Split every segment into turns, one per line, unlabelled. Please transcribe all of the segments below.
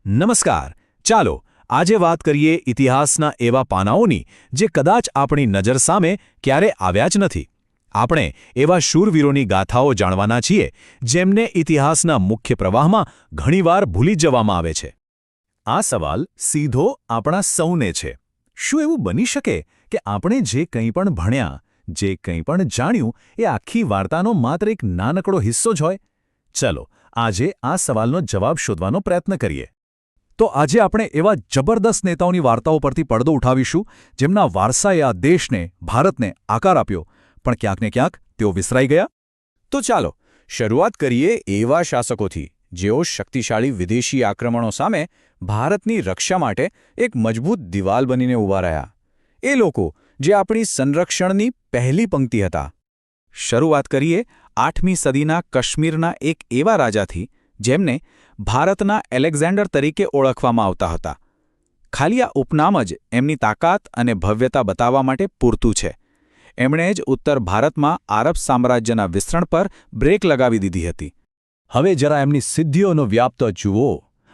નમસ્કાર. ચાલો આજે વાત કરીએ ઇતિહાસના એવા પાનાઓની જે કદાચ આપણી નજર સામે ક્યારે આવ્યા જ નથી. આપણે એવા શૂરવીરોની ગાથાઓ જાણવાના છીએ જેમને ઇતિહાસના મુખ્ય પ્રવાહમાં ઘણીવાર ભૂલી જવામાં આવે છે. આ સવાલ સીધો આપણા સૌને છે. શું એવું બની શકે કે આપણે જે કંઈ પણ ભણ્યા, જે કંઈ પણ જાણ્યું એ આખી વાર્તાનો માત્ર એક નાનકડો હિસ્સો જ હોય? ચલો આજે આ સવાલનો જવાબ શોધવાનો પ્રયત્ન કરીએ. તો આજે આપણે એવા જબરદસ્ત નેતાઓની વાર્તાઓ પરથી પડદો ઉઠાવીશું જેમના વારસાએ આ દેશને, ભારતને આકાર આપ્યો, પણ ક્યાંક ને ક્યાંક તેઓ વિસરાઈ ગયા. તો ચાલો શરૂઆત કરીએ એવા શાસકોથી જેઓ શક્તિશાળી વિદેશી આક્રમણો સામે ભારતની રક્ષા માટે એક મજબૂત દિવાલ બનીને ઊભા રહ્યા. એ લોકો જે આપણી સંરક્ષણની પહેલી પંક્તિ હતા. શરૂઆત કરીએ 8મી સદીના કાશ્મીરના એક એવા રાજાથી જેમને ભારતના એલેક્ઝાન્ડર તરીકે ઓળખવામાં આવતા હતા. ખાલી આ ઉપનામ જ એમની તાકાત અને ભવ્યતા બતાવવા માટે પૂરતું છે. એમણે જ ઉત્તર ભારતમાં આરબ સામ્રાજ્યના વિસ્તરણ પર બ્રેક લગાવી દીધી હતી. હવે જરા એમની સિદ્ધિઓનો વ્યાપ તો જુઓ.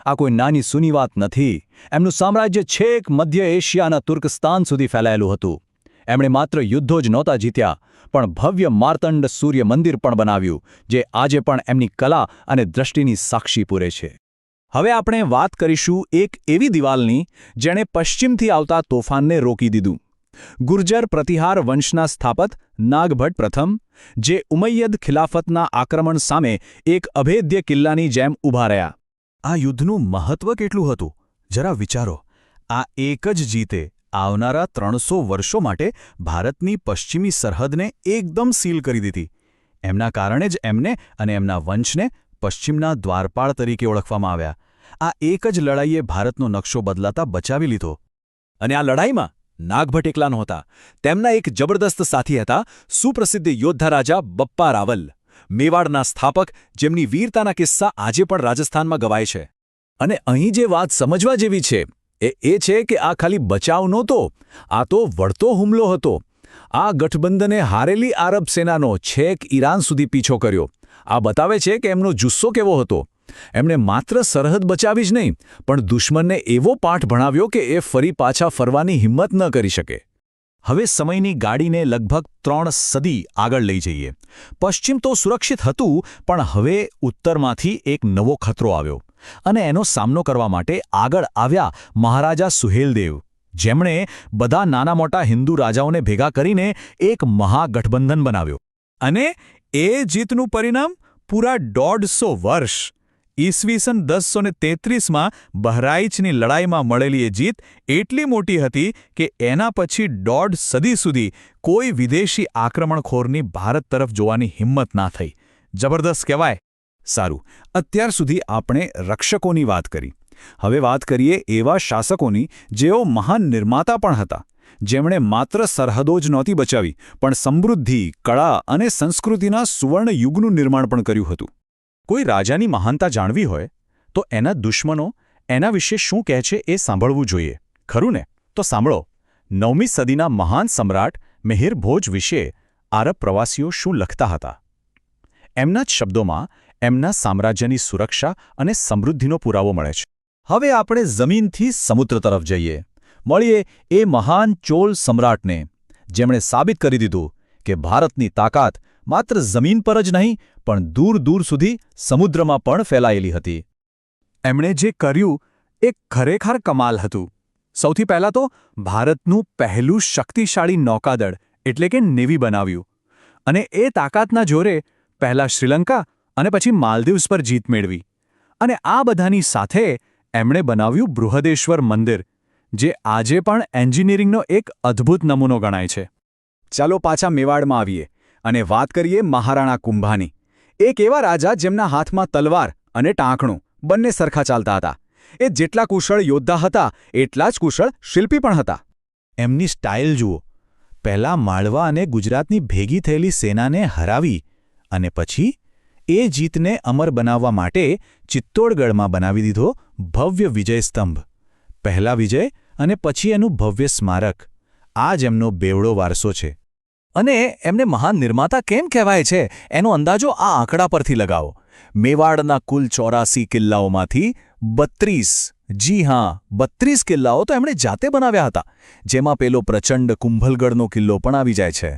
આ કોઈ નાની સૂની વાત નથી. એમનું સામ્રાજ્ય છેક મધ્ય એશિયાના તુર્કસ્તાન સુધી ફેલાયેલું હતું. એમણે માત્ર યુદ્ધો જ નહોતા જીત્યા, પણ ભવ્ય માર્તંડ સૂર્ય મંદિર પણ બનાવ્યું, જે આજે પણ એમની કલા અને દ્રષ્ટિની સાક્ષી પૂરે છે. હવે આપણે વાત કરીશું એક એવી દિવાલની જેણે પશ્ચિમથી આવતા તોફાનને રોકી દીધું. ગુર્જર પ્રતિહાર વંશના સ્થાપક નાગભટ્ટ પ્રથમ, જે ઉમૈયદ ખિલાફતના આક્રમણ સામે એક અભેદ્ય કિલ્લાની જેમ ઊભા રહ્યા. આ યુદ્ધનું મહત્વ કેટલું હતું જરા વિચારો. આ એક જ જીતે આવનારા 300 વર્ષો માટે ભારતની પશ્ચિમી સરહદને એકદમ સીલ કરી દીધી. એમના કારણે જ એમને અને એમના વંશને પશ્ચિમના દ્વારપાળ તરીકે ઓળખવામાં આવ્યા. આ એક જ લડાઈએ ભારતનો નકશો બદલાતા બચાવી લીધો. અને આ લડાઈમાં નાગભટ્ટ એકલા નહોતા. તેમના એક જબરદસ્ત સાથી હતા, સુપ્રસિદ્ધ યોદ્ધા રાજા બપ્પા રાવલ, મેવાડના સ્થાપક, જેમની વીરતાના કિસ્સા આજે પણ રાજસ્થાનમાં ગવાય છે. અને અહીં જે વાત સમજવા જેવી છે એ છે કે આ ખાલી બચાવ નહોતો, આ તો વળતો હુમલો હતો. આ ગઠબંધને હારેલી આરબ સેનાનો છેક ઈરાન સુધી પીછો કર્યો. આ બતાવે છે કે એમનો જુસ્સો કેવો હતો. એમણે માત્ર સરહદ બચાવી જ નહીં, પણ દુશ્મનને એવો પાઠ ભણાવ્યો કે એ ફરી પાછા ફરવાની હિંમત ન કરી શકે. હવે સમયની ગાડીને લગભગ 3 સદી આગળ લઈ જઈએ. પશ્ચિમ તો સુરક્ષિત હતું, પણ હવે ઉત્તરમાંથી એક નવો ખતરો આવ્યો. અને એનો સામનો કરવા માટે આગળ આવ્યા મહારાજા સુહેલદેવ, જેમણે બધા નાના મોટા હિન્દુ રાજાઓને ભેગા કરીને એક મહાગઠબંધન બનાવ્યો. અને એ જીતનું પરિણામ પૂરા 150 વર્ષ. ઈસવીસન 1033માં બહરાઇચની લડાઈમાં મળેલી એ જીત એટલી મોટી હતી કે એના પછી 1.5 સદી સુધી કોઈ વિદેશી આક્રમણખોરની ભારત તરફ જોવાની હિંમત ના થઈ. જબરદસ્ત કહેવાય. સારું, અત્યાર સુધી આપણે રક્ષકોની વાત કરી. હવે વાત કરીએ એવા શાસકોની જેઓ મહાન નિર્માતા પણ હતા, જેમણે માત્ર સરહદો જ નહોતી બચાવી, પણ સમૃદ્ધિ, કળા અને સંસ્કૃતિના સુવર્ણ યુગનું નિર્માણ પણ કર્યું હતું. કોઈ રાજાની મહાનતા જાણવી હોય તો એના દુશ્મનો એના વિશે શું કહે છે એ સાંભળવું જોઈએ, ખરું ને? તો સાંભળો. 9મી સદીના મહાન સમ્રાટ મિહિર ભોજ વિશે આરબ પ્રવાસીઓ શું લખતા હતા. એમના જ શબ્દોમાં એમના સામ્રાજ્યની સુરક્ષા અને સમૃદ્ધિનો પુરાવો મળે છે. હવે આપણે જમીનથી સમુદ્ર તરફ જઈએ. મળીએ એ મહાન ચોલ સમ્રાટને, જેમણે સાબિત કરી દીધું કે ભારતની તાકાત માત્ર જમીન પર જ નહીં, પણ દૂર દૂર સુધી સમુદ્રમાં પણ ફેલાયેલી હતી. એમણે જે કર્યું એ ખરેખર કમાલ હતું. સૌથી પહેલાં તો ભારતનું પહેલું શક્તિશાળી નૌકાદળ એટલે કે નેવી બનાવ્યું. અને એ તાકાતના જોરે પહેલાં શ્રીલંકા અને પછી માલદીવ્સ પર જીત મેળવી. અને આ બધાની સાથે એમણે બનાવ્યું બૃહદેશ્વર મંદિર, જે આજે પણ એન્જિનિયરિંગનો એક અદ્ભુત નમૂનો ગણાય છે. ચાલો પાછા મેવાડમાં આવીએ અને વાત કરીએ મહારાણા કુંભાની. એક એવા રાજા જેમના હાથમાં તલવાર અને ટાંકણું બંને સરખા ચાલતા હતા. એ જેટલા કુશળ યોદ્ધા હતા એટલા જ કુશળ શિલ્પી પણ હતા. એમની સ્ટાઇલ જુઓ. પહેલાં માળવા અને ગુજરાતની ભેગી થયેલી સેનાને હરાવી અને પછી એ જીતને અમર બનાવવા માટે ચિત્તોડગઢમાં બનાવી દીધો ભવ્ય વિજય સ્તંભ. પહેલા વિજય અને પછી એનું ભવ્ય સ્મારક. આ જ એમનો બેવડો વારસો છે. અને એમને મહાન નિર્માતા કેમ કહેવાય છે એનો અંદાજો આ આંકડા પરથી લગાવો. મેવાડના કુલ 84 કિલ્લાઓમાંથી 32 જી હા 32 કિલ્લાઓ તો એમણે જાતે બનાવ્યા હતા, જેમાં પેલો પ્રચંડ કુંભલગઢનો કિલ્લો પણ આવી જાય છે.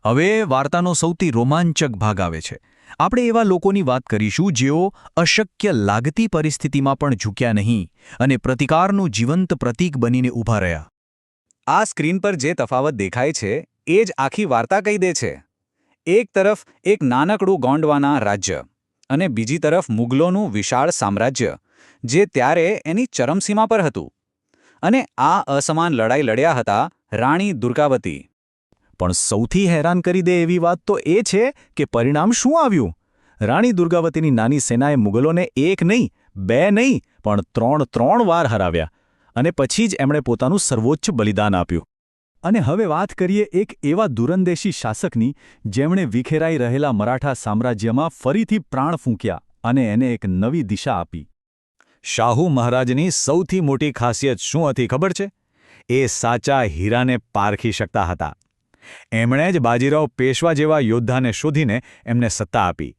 હવે વાર્તાનો સૌથી રોમાંચક ભાગ આવે છે. આપણે એવા લોકોની વાત કરીશું જેઓ અશક્ય લાગતી પરિસ્થિતિમાં પણ ઝૂક્યા નહીં અને પ્રતિકારનું જીવંત પ્રતીક બનીને ઊભા રહ્યા. આ સ્ક્રીન પર જે તફાવત દેખાય છે એ જ આખી વાર્તા કહી દે છે. એક તરફ એક નાનકડું ગોંડવાના રાજ્ય અને બીજી તરફ મુગલોનું વિશાળ સામ્રાજ્ય, જે ત્યારે એની ચરમસીમા પર હતું. અને આ અસમાન લડાઈ લડ્યા હતા રાણી દુર્ગાવતી. પણ સૌથી હેરાન કરી દે એવી વાત તો એ છે કે પરિણામ શું આવ્યું. રાણી દુર્ગાવતીની નાની સેનાએ મુગલોને એક નહીં, બે નહીં, પણ ત્રણ વાર હરાવ્યા અને પછી જ એમણે પોતાનું સર્વોચ્ચ બલિદાન આપ્યું. અને હવે વાત કરીએ એક એવા દૂરંદેશી શાસકની જેમણે વિખેરાઈ રહેલા મરાઠા સામ્રાજ્યમાં ફરીથી પ્રાણ ફૂંક્યા અને એને એક નવી દિશા આપી. શાહુ મહારાજની સૌથી મોટી ખાસિયત શું હતી ખબર છે? એ સાચા હીરાને પારખી શકતા હતા. એમણે જ બાજીરાવ પેશવા જેવા યોદ્ધાને શોધીને એમને સત્તા આપી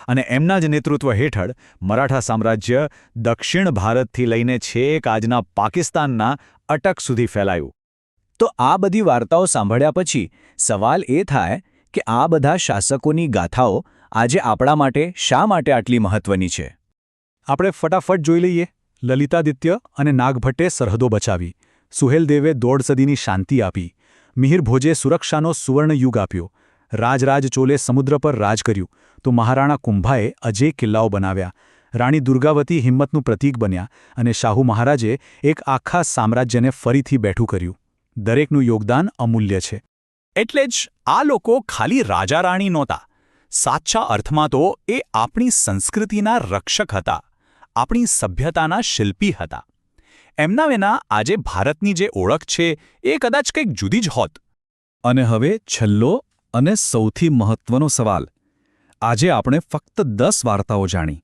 અને એમના જ નેતૃત્વ હેઠળ મરાઠા સામ્રાજ્ય દક્ષિણ ભારતથી લઈને છેક આજના પાકિસ્તાનના અટક સુધી ફેલાયું. તો આ બધી વાર્તાઓ સાંભળ્યા પછી સવાલ એ થાય કે આ બધા શાસકોની ગાથાઓ આજે આપણા માટે શા માટે આટલી મહત્વની છે? આપણે ફટાફટ જોઈ લઈએ. લલિતાદિત્ય અને નાગભટ્ટે સરહદો બચાવી, સુહેલદેવે 1.5 સદીની શાંતિ આપી, મિહિર ભોજે સુરક્ષાનો સુવર્ણ યુગ આપ્યો, રાજરાજ ચોલે સમુદ્ર પર રાજ કર્યું, તો મહારાણા કુંભાએ અજેય કિલ્લાઓ બનાવ્યા, રાણી દુર્ગાવતી હિંમતનું પ્રતીક બન્યા અને શાહુ મહારાજે એક આખા સામ્રાજ્યને ફરીથી બેઠું કર્યું. દરેકનું યોગદાન અમૂલ્ય છે. એટલે જ આ લોકો ખાલી રાજા રાણી નહોતા. સાચા અર્થમાં તો એ આપણી સંસ્કૃતિના રક્ષક હતા, આપણી સભ્યતાના શિલ્પી હતા. એમના વિના આજે ભારતની જે ઓળખ છે એ કદાચ કંઈક જુદી જ હોત. અને હવે છેલ્લો અને સૌથી મહત્વનો સવાલ. આજે આપણે ફક્ત 10 વાર્તાઓ જાણી.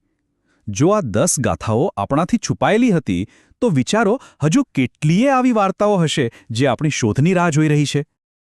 જો આ 10 ગાથાઓ આપણાથી છુપાયેલી હતી તો વિચારો હજુ કેટલીય આવી વાર્તાઓ હશે જે આપણી શોધની રાહ જોઈ રહી છે.